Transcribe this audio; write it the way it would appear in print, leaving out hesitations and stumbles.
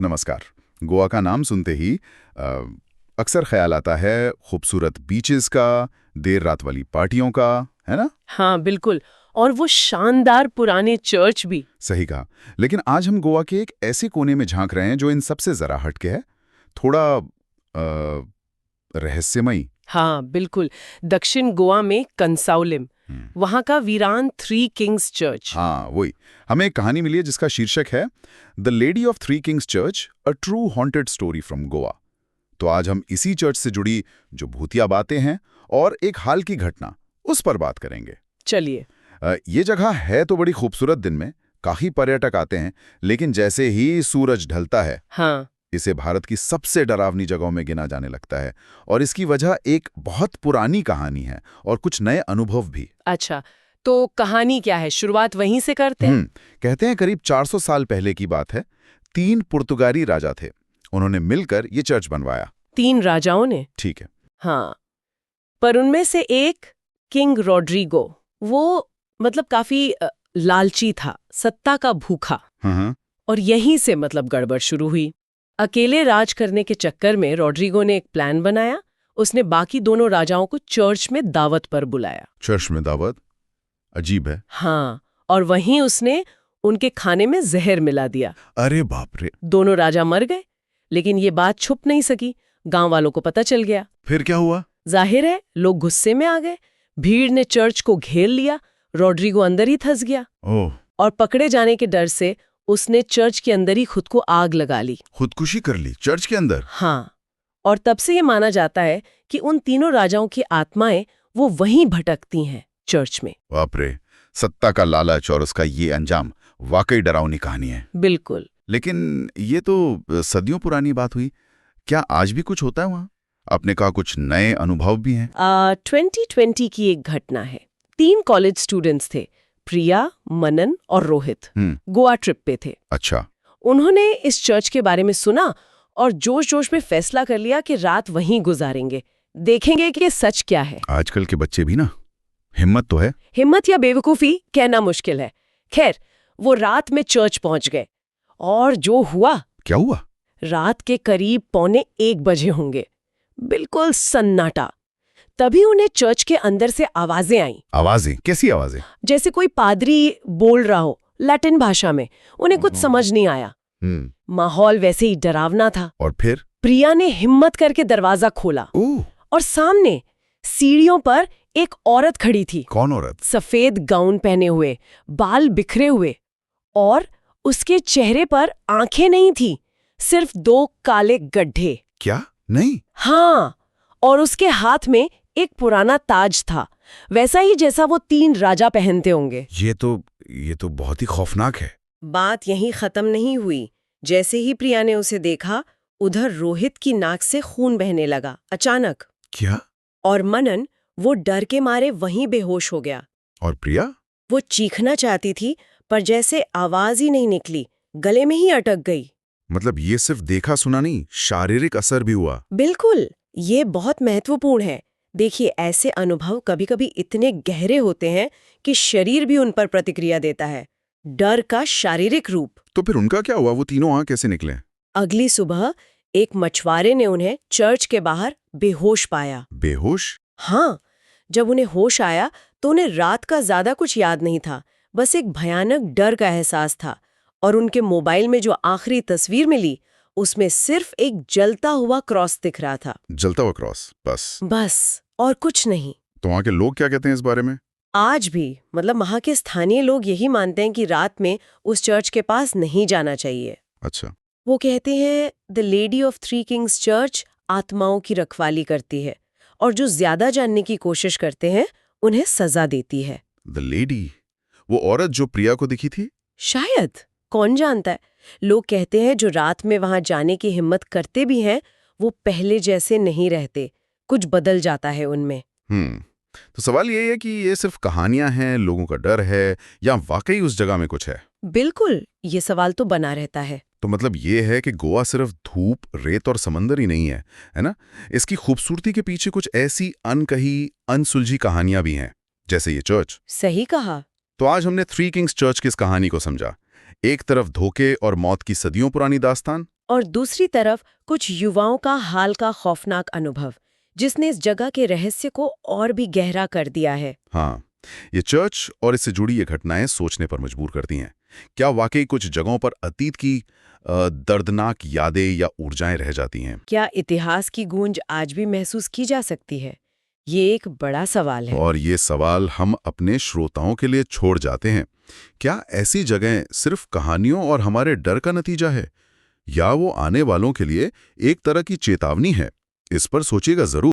नमस्कार। गोवा का नाम सुनते ही अ, अक्सर ख्याल आता है खूबसूरत बीचेस का, देर रात वाली पार्टियों का, है ना? हाँ बिल्कुल। और वो शानदार पुराने चर्च भी। सही कहा। लेकिन आज हम गोवा के एक ऐसे कोने में झांक रहे हैं जो इन सबसे जरा हटके है, थोड़ा रहस्यमयी। हाँ बिल्कुल। दक्षिण गोवा में कंसाउलिम, वहाँ का वीरान थ्री किंग्स चर्च। हाँ वही। हमें एक कहानी मिली है जिसका शीर्षक है the lady of three Kings church, a true haunted story from Goa. तो आज हम इसी चर्च से जुड़ी जो भूतिया बातें हैं और एक हाल की घटना, उस पर बात करेंगे। चलिए। ये जगह है तो बड़ी खूबसूरत, दिन में काफी पर्यटक आते हैं, लेकिन जैसे ही सूरज ढलता है हाँ। इसे भारत की सबसे डरावनी जगहों में गिना जाने लगता है। और इसकी वजह एक बहुत पुरानी कहानी है और कुछ नए अनुभव भी। अच्छा, तो कहानी क्या है? शुरुआत वहीं से करते हैं। कहते हैं करीब 400 साल पहले की बात है। 3 पुर्तगाली राजा थे, उन्होंने मिलकर ये चर्च बनवाया। 3 राजाओं ने? ठीक है। हाँ, पर उनमें से एक किंग रॉड्रिगो, वो मतलब काफी लालची था, सत्ता का भूखा। हाँ। और यहीं से मतलब गड़बड़ शुरू हुई। अकेले राज करने के चक्कर में रॉड्रिगो ने एक प्लान बनाया। उसने बाकी दोनों राजाओं को चर्च में दावत पर बुलाया। चर्च में दावत? अजीब है। हाँ, और वहीं उसने उनके खाने में जहर मिला दिया। अरे बाप रे। दोनों राजा मर गए, लेकिन ये बात छुप नहीं सकी। गांव वालों को पता चल गया। फिर क्या हुआ? जाहिर है लोग गुस्से में आ गए। भीड़ ने चर्च को घेर लिया। रॉड्रिगो अंदर ही फंस गया। ओह। और पकड़े जाने के डर से उसने चर्च के अंदर ही खुद को आग लगा ली। खुदकुशी कर ली चर्च के अंदर? हाँ, और तब से ये माना जाता है कि उन तीनों राजाओं की आत्माएं वो वहीं भटकती हैं चर्च में। बाप रे। सत्ता का लालच और उसका ये अंजाम वाकई डरावनी कहानी है। बिल्कुल। लेकिन ये तो सदियों पुरानी बात हुई। क्या आज भी कुछ होता है वहाँ? आपने कहा कुछ नए अनुभव भी हैं। 2020 की एक घटना है। 3 कॉलेज स्टूडेंट्स थे, प्रिया, मनन और रोहित। गोवा ट्रिप पे थे। अच्छा। उन्होंने इस चर्च के बारे में सुना और जोश जोश में फैसला कर लिया कि रात वहीं गुजारेंगे, देखेंगे कि ये सच क्या है। आजकल के बच्चे भी ना, हिम्मत तो है। हिम्मत या बेवकूफी कहना मुश्किल है। खैर, वो रात में चर्च पहुंच गए और जो हुआ। क्या हुआ? रात के करीब 1:45 बजे होंगे। बिल्कुल सन्नाटा। तभी उन्हें चर्च के अंदर से आवाजें आईं। आवाजें? कैसी आवाजें? जैसे कोई पादरी बोल रहा हो लैटिन भाषा में। उन्हें कुछ समझ नहीं आया। माहौल वैसे ही डरावना था। और फिर प्रिया ने हिम्मत करके दरवाजा खोला। और सामने सीढ़ियों पर एक औरत खड़ी थी। कौन औरत? सफेद गाउन पहने हुए, बाल बिखरे हुए, और उसके चेहरे पर आंखें नहीं थी, सिर्फ 2 काले गड्ढे। क्या? नहीं। हाँ, और उसके हाथ में एक पुराना ताज था, वैसा ही जैसा वो 3 राजा पहनते होंगे। ये तो बहुत ही खौफनाक है। बात यहीं खत्म नहीं हुई। जैसे ही प्रिया ने उसे देखा, उधर रोहित की नाक से खून बहने लगा अचानक। क्या? और मनन, वो डर के मारे वहीं बेहोश हो गया। और प्रिया? वो चीखना चाहती थी, पर जैसे आवाज ही नहीं निकली, गले में ही अटक गई। मतलब ये सिर्फ देखा सुना नहीं, शारीरिक असर भी हुआ? बिल्कुल, ये बहुत महत्वपूर्ण है। देखिए, ऐसे अनुभव कभी-कभी इतने गहरे होते हैं कि शरीर भी उन पर प्रतिक्रिया देता है। डर का शारीरिक रूप। तो फिर उनका क्या हुआ? वो तीनों वहां कैसे निकले? अगली सुबह एक मछुआरे ने उन्हें चर्च के बाहर बेहोश पाया। बेहोश? हाँ, जब उन्हें होश आया तो उन्हें रात का ज्यादा कुछ याद नहीं था, बस एक भयानक डर का एहसास था। और उनके मोबाइल में जो आखिरी तस्वीर मिली, उसमें सिर्फ एक जलता हुआ क्रॉस दिख रहा था। जलता हुआ क्रॉस? बस और कुछ नहीं। तो वहाँ के लोग क्या कहते हैं इस बारे में? आज भी मतलब वहाँ के स्थानीय लोग यही मानते हैं कि रात में उस चर्च के पास नहीं जाना चाहिए। अच्छा। वो कहते हैं the lady of three Kings church आत्माओं की रखवाली करती है, और जो ज्यादा जानने की कोशिश करते हैं उन्हें सजा देती है। The lady? वो औरत जो प्रिया को दिखी थी? शायद, कौन जानता है। लोग कहते हैं जो रात में वहां जाने की हिम्मत करते भी हैं, वो पहले जैसे नहीं रहते, कुछ बदल जाता है उनमें। तो सवाल ये है कि ये सिर्फ कहानियां हैं, लोगों का डर है, या वाकई उस जगह में कुछ है? बिल्कुल, ये सवाल तो बना रहता है। तो मतलब ये है कि गोवा सिर्फ धूप, रेत और समंदर ही नहीं है ना? इसकी खूबसूरती के पीछे कुछ ऐसी अनकही, अनसुलझी कहानियां भी हैं, जैसे ये चर्च। सही कहा। तो आज हमने थ्री किंग्स चर्च की इस कहानी को समझा। एक तरफ धोखे और मौत की सदियों पुरानी दास्तान, और दूसरी तरफ कुछ युवाओं का हाल का खौफनाक अनुभव, जिसने इस जगह के रहस्य को और भी गहरा कर दिया है। हाँ, ये चर्च और इससे जुड़ी ये घटनाएं सोचने पर मजबूर करती हैं। क्या वाकई कुछ जगहों पर अतीत की दर्दनाक यादें या ऊर्जाएं रह जाती हैं? क्या इतिहास की गूंज आज भी महसूस की जा सकती है? ये एक बड़ा सवाल है। और ये सवाल हम अपने श्रोताओं के लिए छोड़ जाते हैं। क्या ऐसी जगहें सिर्फ कहानियों और हमारे डर का नतीजा है, या वो आने वालों के लिए एक तरह की चेतावनी है? इस पर सोचिएगा जरूर।